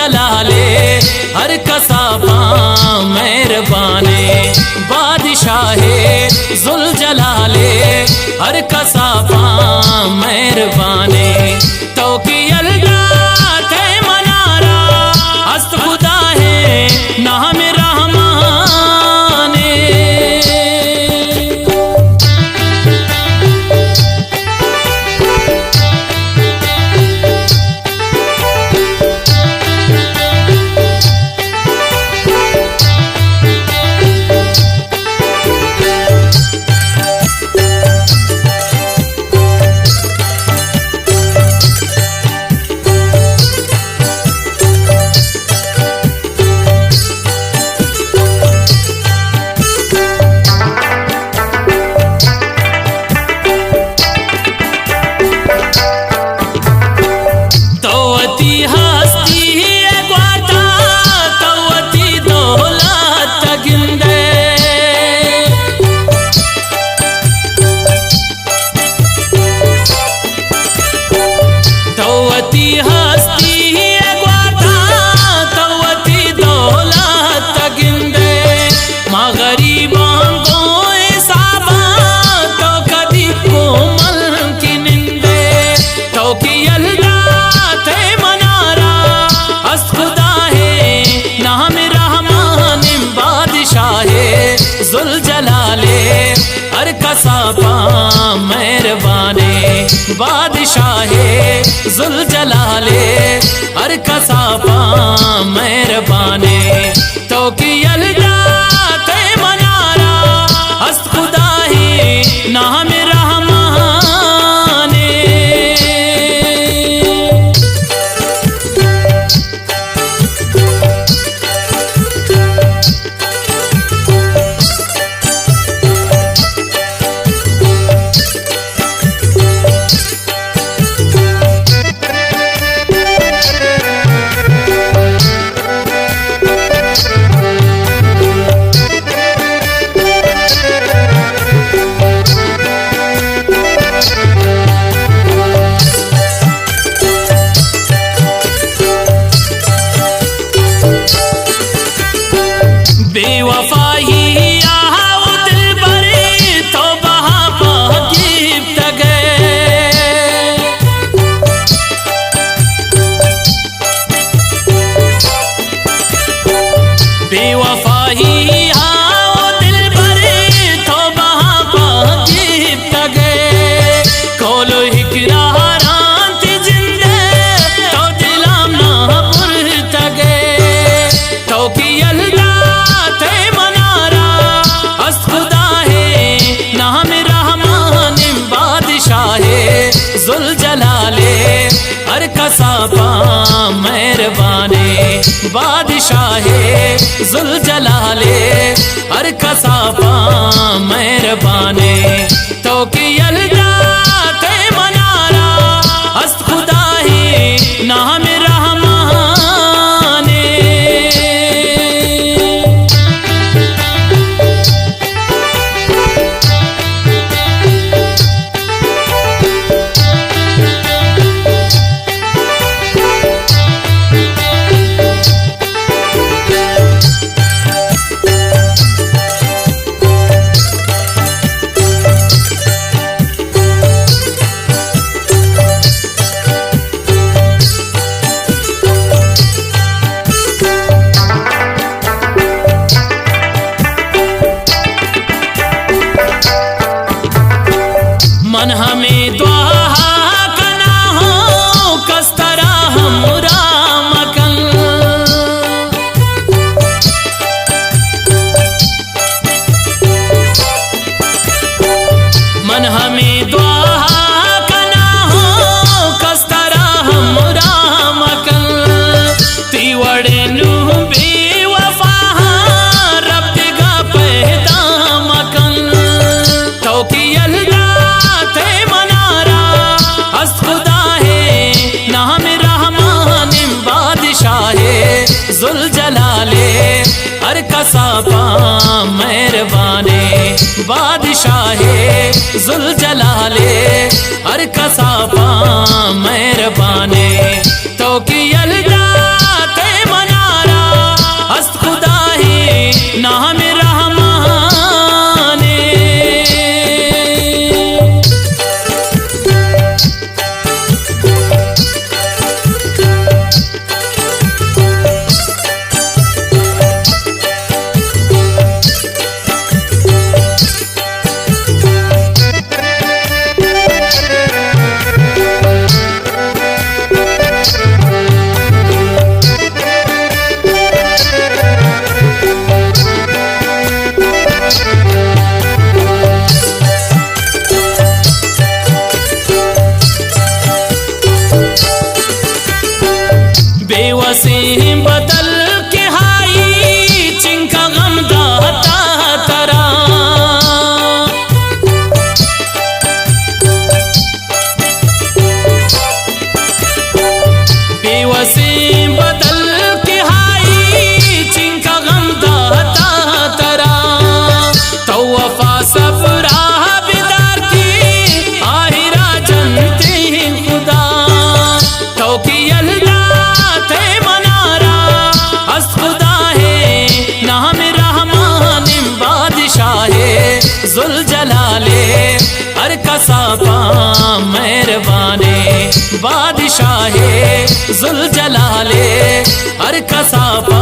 जलाले हर कसाबा मेहरबाने बादशाहे जुल जलाले हर कसाबा मेहरबाने तो की अल्लाह थे मनारा हस्त खुदा है नाम रहमाने। जुल जलाले हर कसाबा मेहरबाने बादशाहे जुल जलाले हर कसाबा मेहरबाने तो की अल्लाह थे मनारा हस्त खुदा ही नाम रहमाने। बेवफाई आओ दिल भरे तो बहा पहुँच गए बेवफाई आओ दिल भरे तो बहा पहुँच गए कोलो हिकरारांत जिंदे तो दिलाम ना पुरत गए तो की अल्लाह जुल जलाले हर कसाबा मेहरबाने बादशाहे जुल जलाले हर कसाबा मेहरबाने तो की अल्लाह थे मनारा हस्त खुदा ही नाम रहमाने। मन हमें दुआ कना हो कस तरह हमरा मकन मन हमें दुआ कना हो कस तरह हमरा मकन तीवड़े नू बेवफा रब दिगा पैदा मकन तो की जुल जलाले हर कसाबा मेहरबाने बादशाहे जुल जलाले हर कसाबा मेहरबाने तो की अल्लाह थे वसीम बदल के हाई चिंका गम दाता तरा बेवसीम बदल के हाई चिंका गम दाता तरा तो वफा सब राह बिदार की आहिरा जनते खुदा तो की जुल जलाले हर कसापा मेहरबाने बादशाहे जुल जलाले हर कसापा